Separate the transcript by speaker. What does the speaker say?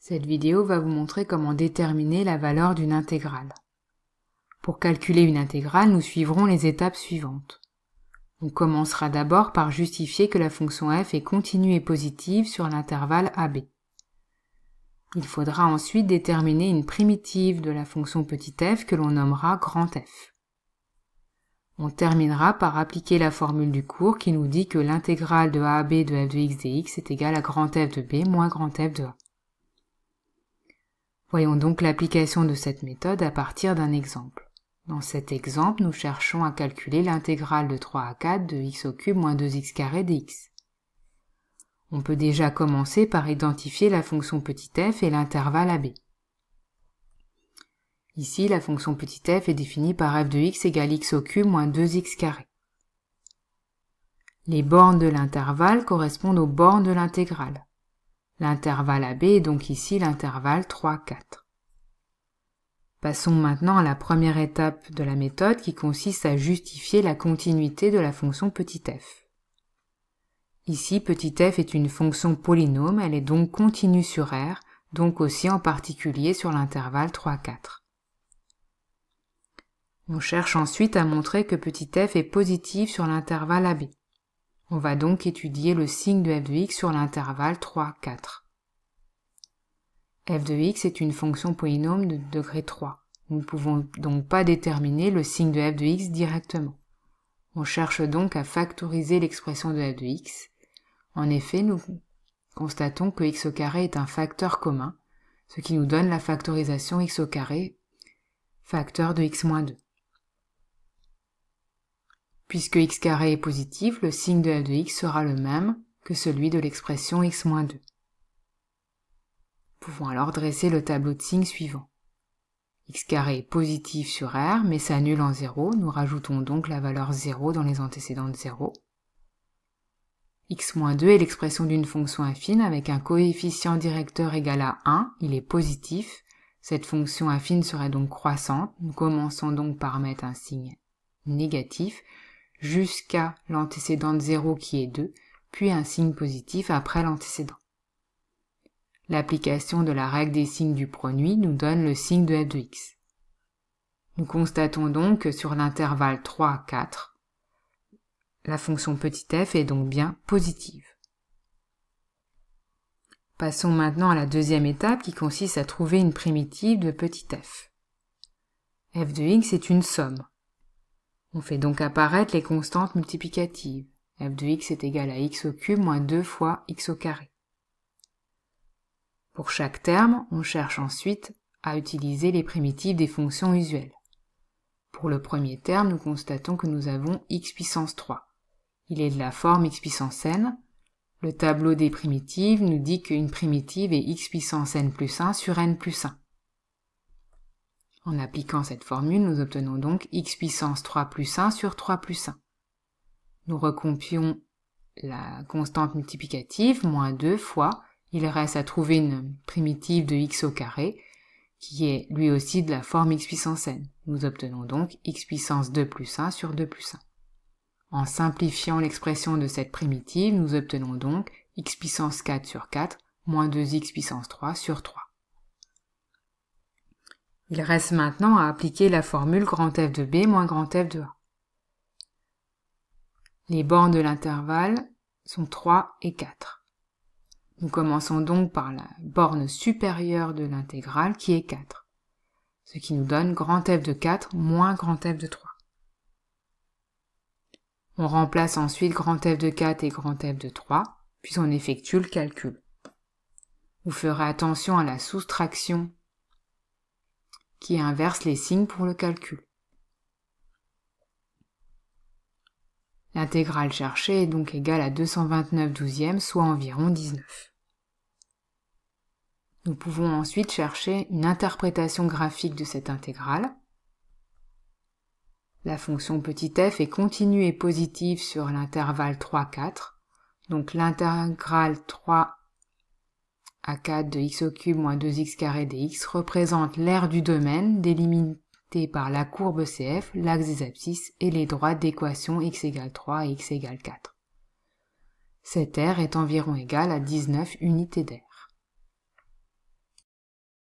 Speaker 1: Cette vidéo va vous montrer comment déterminer la valeur d'une intégrale. Pour calculer une intégrale, nous suivrons les étapes suivantes. On commencera d'abord par justifier que la fonction f est continue et positive sur l'intervalle AB. Il faudra ensuite déterminer une primitive de la fonction petit f que l'on nommera grand F. On terminera par appliquer la formule du cours qui nous dit que l'intégrale de a à b de f de x dx est égale à grand F de b moins grand F de a. Voyons donc l'application de cette méthode à partir d'un exemple. Dans cet exemple, nous cherchons à calculer l'intégrale de 3 à 4 de x au cube moins 2x carré dx. On peut déjà commencer par identifier la fonction petit f et l'intervalle AB. Ici, la fonction petit f est définie par f de x égale x au cube moins 2x carré. Les bornes de l'intervalle correspondent aux bornes de l'intégrale. L'intervalle AB est donc ici l'intervalle 3, 4. Passons maintenant à la première étape de la méthode qui consiste à justifier la continuité de la fonction petit f. Ici, petit f est une fonction polynôme, elle est donc continue sur R, donc aussi en particulier sur l'intervalle 3, 4. On cherche ensuite à montrer que petit f est positif sur l'intervalle AB. On va donc étudier le signe de f de x sur l'intervalle 3, 4. f de x est une fonction polynôme de degré 3. Nous ne pouvons donc pas déterminer le signe de f de x directement. On cherche donc à factoriser l'expression de f de x. En effet, nous constatons que x au carré est un facteur commun, ce qui nous donne la factorisation x au carré, facteur de x moins 2. Puisque x carré est positif, le signe de f de x sera le même que celui de l'expression x moins 2. Nous pouvons alors dresser le tableau de signes suivant. X carré est positif sur R, mais s'annule en 0, nous rajoutons donc la valeur 0 dans les antécédents de 0. X moins 2 est l'expression d'une fonction affine avec un coefficient directeur égal à 1, il est positif, cette fonction affine serait donc croissante, nous commençons donc par mettre un signe négatif, jusqu'à l'antécédent de 0 qui est 2, puis un signe positif après l'antécédent. L'application de la règle des signes du produit nous donne le signe de f de x. Nous constatons donc que sur l'intervalle 3, 4, la fonction petit f est donc bien positive. Passons maintenant à la deuxième étape qui consiste à trouver une primitive de petit f. f de x est une somme. On fait donc apparaître les constantes multiplicatives. f de x est égal à x au cube moins 2 fois x au carré. Pour chaque terme, on cherche ensuite à utiliser les primitives des fonctions usuelles. Pour le premier terme, nous constatons que nous avons x puissance 3. Il est de la forme x puissance n. Le tableau des primitives nous dit qu'une primitive est x puissance n plus 1 sur n plus 1. En appliquant cette formule, nous obtenons donc x puissance 3 plus 1 sur 3 plus 1. Nous recompions la constante multiplicative, moins 2 fois, il reste à trouver une primitive de x au carré, qui est lui aussi de la forme x puissance n. Nous obtenons donc x puissance 2 plus 1 sur 2 plus 1. En simplifiant l'expression de cette primitive, nous obtenons donc x puissance 4 sur 4, moins 2x puissance 3 sur 3. Il reste maintenant à appliquer la formule grand F de b moins grand F de a. Les bornes de l'intervalle sont 3 et 4. Nous commençons donc par la borne supérieure de l'intégrale qui est 4, ce qui nous donne grand F de 4 moins grand F de 3. On remplace ensuite grand F de 4 et grand F de 3, puis on effectue le calcul. Vous ferez attention à la soustraction qui inverse les signes pour le calcul. L'intégrale cherchée est donc égale à 229/12, soit environ 19. Nous pouvons ensuite chercher une interprétation graphique de cette intégrale. La fonction petit f est continue et positive sur l'intervalle 3, 4. Donc l'intégrale 3 à 4 de x au cube moins 2x carré dx représente l'aire du domaine délimitée par la courbe CF, l'axe des abscisses et les droites d'équation x égale 3 et x égale 4. Cette aire est environ égale à 19 unités d'aire.